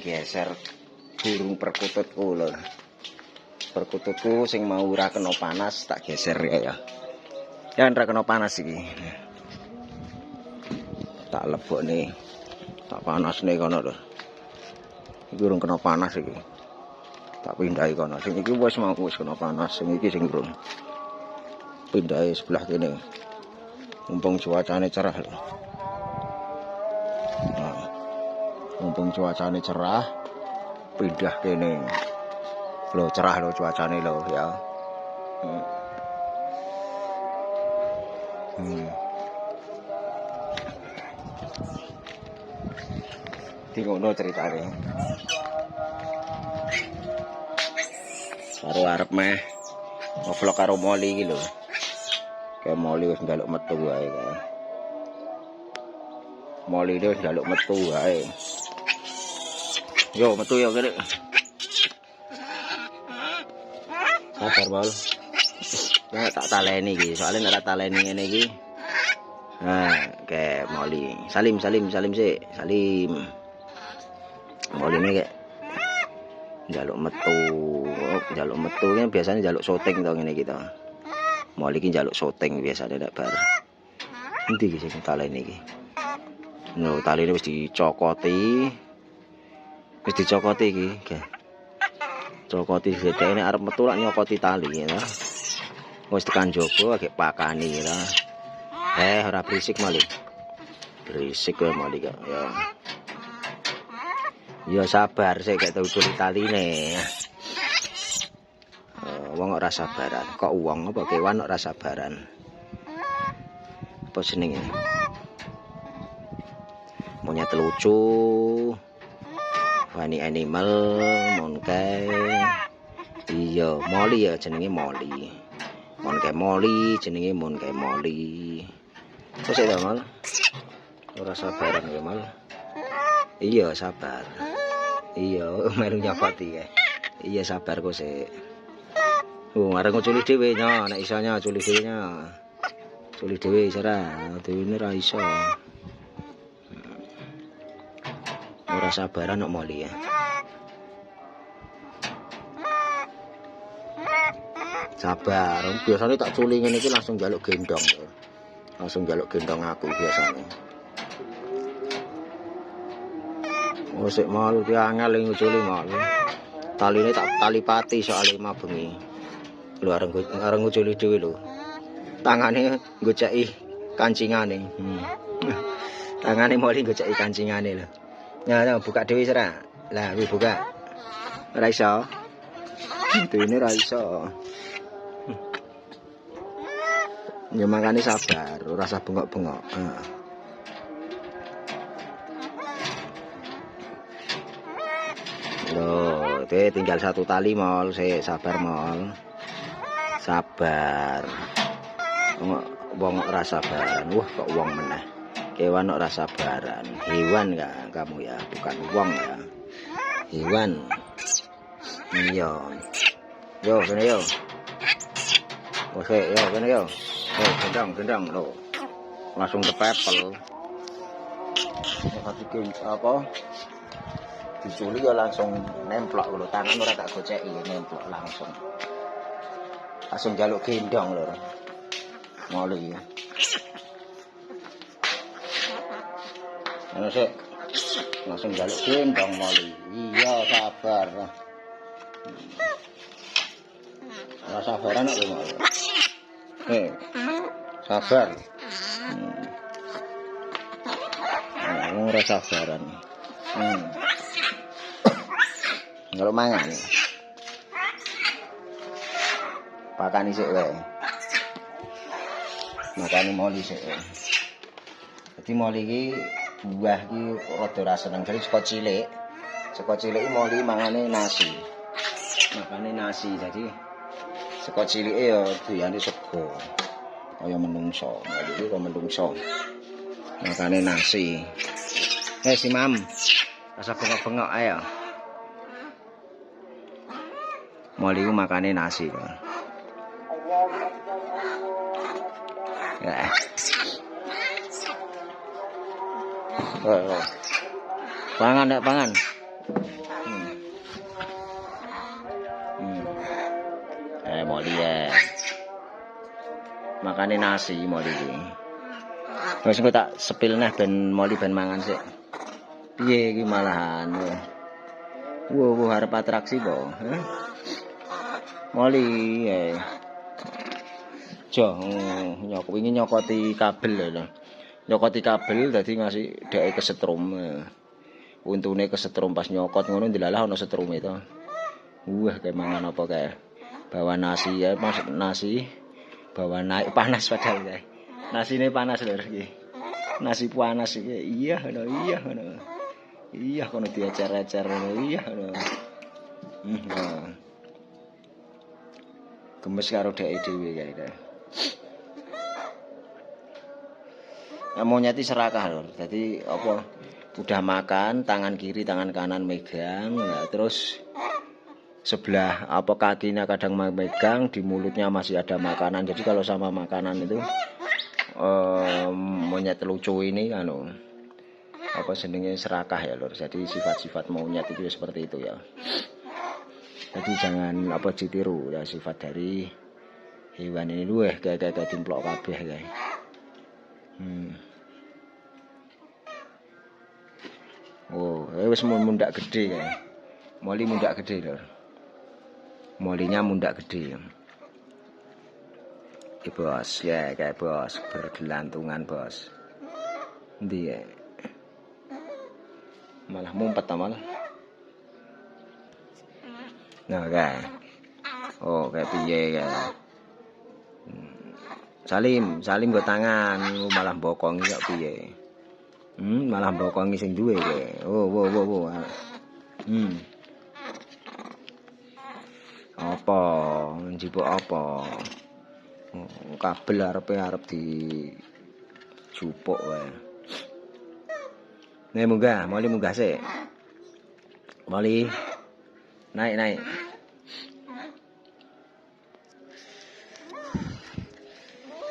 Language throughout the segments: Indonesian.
geser burung perkututku lho. Perkututku sing mau ora kena panas tak geser ya. Ya ora kena panas iki. Tak lebokne. Tak panasne kono lho. Iki urung kena panas iki. Tak pindahi kono. Sing iki wis mau wis kena panas, sing iki sing urung. Pindahi sebelah kene. Mumpung cuacane cerah lho. Nah, mumpung cuacane cerah, pindah kene. Lho cerah lho cuacane lho ya. Di ngono ceritane. Karo arep meh ngevlog karo Molly iki lho. Kayak Molly wis njaluk metu wae kae. Molly wis njaluk metu wae. Yo metu yo kene. Sabar Bol. Ya tak taleni iki, soalnya nek taleni ngene iki. Nah, kayak Molly. Salim sik. Salim. Molly ini kayak njaluk metu kan biasanya njaluk syuting to ngene iki to. Molly iki njaluk syuting biasane nek bar. Endi iki sing taleni iki? No, taline wis dicokoti. Wis dicokoti iki, nggih. Cokoti gedene arep metu lak nyokoti tali ya. Wis tekan jaba agek pakani ya. Ora berisik Molly. Berisik kowe Molly kok ya. Ya sabar sik gak tau duri taline. Wong ora sabaran. Kok wong apa kewan ora sabaran. Apa jenenge? Monyet lucu. Funny animal, monkey. Iya, Molly ya jenenge Molly. Monkey Molly jenenge Monkey Molly. Kok sik to, Mal? Ora sabaran ya, Mal. Iya, sabar. Iya, melu nyapati ya. Iya, sabar kok sik. Arep ngculi dhewe nya, nek iso nya culi dhewe nya. Culi dhewe ora, dhewe ora iso. Ora sabaran kok Molly ya. Sabar, biasanya tak culi ngene iki langsung njaluk gendong. Langsung njaluk gendong aku biasanya. Oh sik Mal ki angel nguculi Mal. Taline tak tali pati soalnya mabengi. Lho areng nguculi dhewe lho. Tangane goceki kancingane. Tangane Molly goceki kancingane lho. Nah, buka dhewe sira. Lah, kuwi buka. Ora iso. Dene ora iso. Ya makane sabar, ora usah bengok-bengok. Loh, tinggal satu tali Mol, sik sabar Mol. Sabar. Wong ora sabaran. Wah, kok wong meneh. Kewan ora sabaran. Hewan enggak kamu ya, bukan wong ya. Hewan. Iya. Yo, kene yo. Oke, yo kene yo. Gendang lho. Langsung kepepel. Apa? Diculi ya langsung nemplok lho, tangan ora tak goceki nemplok langsung. Langsung jaluk gendong lho. Molly. Ana sik. Langsung jaluk gendong Molly. Iya, sabar. Ora sabaran kok Molly. Sabar. Ora sabaran. Kalau mangan. Pakani sik wae. Makane Molly sik. Dadi Molly iki buah iki rada ora seneng. Jadi saka cilik Molly mangane nasi. Makane nasi. Jadi saka cilike ya doyane sego. Kaya menungso. Iki kaya menungso. Makane nasi. Si Mam. Rasa bengok-bengok ayo. Molly ku makane nasi. Ya. Pangan nek pangan. Makane nasi moli iki. Wis engko tak sepil neh ben moli ben mangan sik. Piye iki malahan. Wo arep atraksi po. Moli Jo wingi nyokoti kabel lho. Nyokoti kabel dadi ngasih dheke kesetrum. Untune kesetrum pas nyokot ngono dilalah ana setrume to. Kayak mangan apa kayak bawa nasi ya, maksud nasi bawa naik panas padahal kayak. Nasine panas lho iki. Nasi panas iki. Iya ngono. Iya kono diecer-ecer ngono iya ngono. Gemes karo dheke dhewe kae. Ya monyet iki serakah lho. Jadi apa udah makan tangan kiri tangan kanan megang nah, terus sebelah apa kakinya kadang megang di mulutnya masih ada makanan. Jadi kalau sama makanan itu monyet lucu ini anu apa jenenge serakah ya lur. Jadi sifat-sifat monyet itu ya seperti itu ya. Jadi jangan apa ditiru ya sifat dari hewan ini kayak dimplok kabeh kae. Wis mundak gede kae. Moli mundak gede lur. Molinya mundak gede. Bos, ya kayak bos bergelantungan bos. Endi ya? Malah mumpet malah. Nah, kayak. Kayak piye kayak. Salim go tangan, malah bokongi kok piye. Malah bokongi sing duwe kayak. Apa? Njipuk apa? Kabel arep di jupuk wae. Nek moli munggah sik. Moli naik.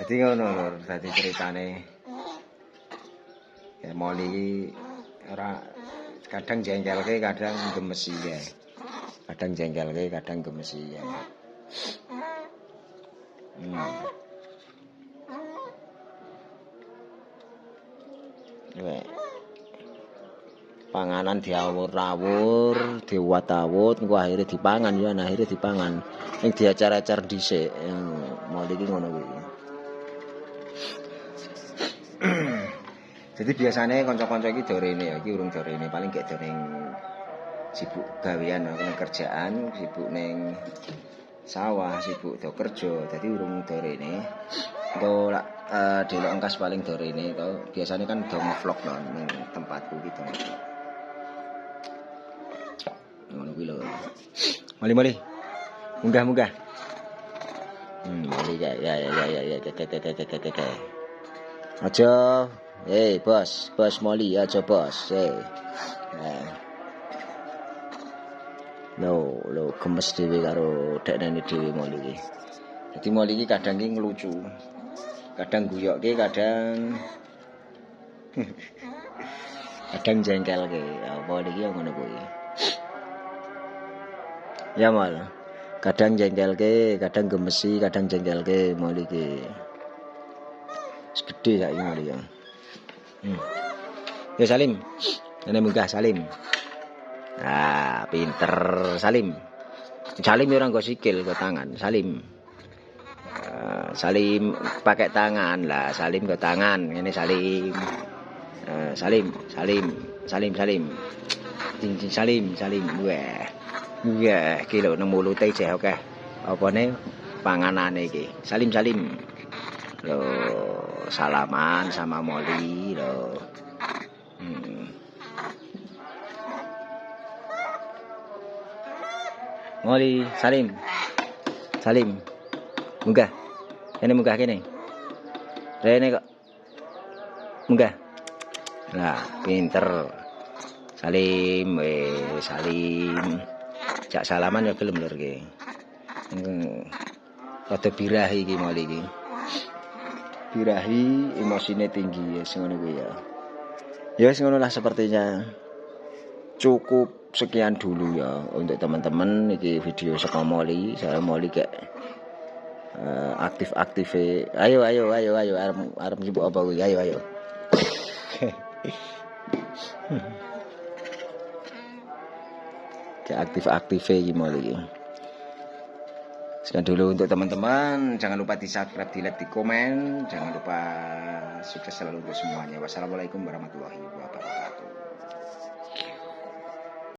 Jadi ngono lur, dadi ceritane. Ya moli ora kadang jengkelke, kadang gemesi ya. Kadang jengkelke, kadang gemesi ya. Panganan diawur-awur, diwat-awut, engko akhire dipangan ya, akhire dipangan. Ning diacar-acar dhisik. Moli iki ngono kuwi. Jadi biasanya kanca-kanca iki dorene ya, iki urung dorene, paling gak doreng sibuk gawean ning kerjaan, sibuk ning sawah, sibuk do kerja, dadi urung dorene. Engko lak delok engkas paling dorene to, biasanya kan do ngevlog ning tempatku iki to. Ngono kuwi lho. Moli. Munggah. Moli ya. Aja bos moli aja bos. Lo gemes dhewe karo dekne dhewe moli iki. Dadi moli iki kadang iki ngelucu. Kadang guyokke, kadang jengkelke. Apa iki ngono kuwi. Ya mal. Kadang jengkelke, kadang gemesi, kadang jengkelke moli iki. Wis gedhe saiki moli ya. Ya Salim. Ini munggah Salim. Nah, pinter Salim. Salim ora nggo sikil, nggo tangan. Salim. Salim pakai tangan lah, Salim nggo tangan. Ngene Salim. Salim. Wah. Iya, iki lho nang mulute jeh akeh. Apane panganane iki. Salim. Lho, salaman sama Moli lho. Moli, Salim. Munggah. Kene munggah kene. Rene kok. Munggah. Nah, pinter. Salim. Jak salaman ya gelem lur iki. Rada birahi iki Moli iki. Birahi, emosine tinggi ya ngono kuwi ya. Ya wis ngono lah sepertinya. Cukup sekian dulu ya untuk teman-teman iki video saka Moli. Saya Moli kayak aktif ayo arep sibuk apa kuwi ayo aktif gimana lagi. Sekian dulu untuk teman-teman, jangan lupa di subscribe, di like, di komen, jangan lupa sukses selalu untuk semuanya. Wassalamualaikum warahmatullahi wabarakatuh.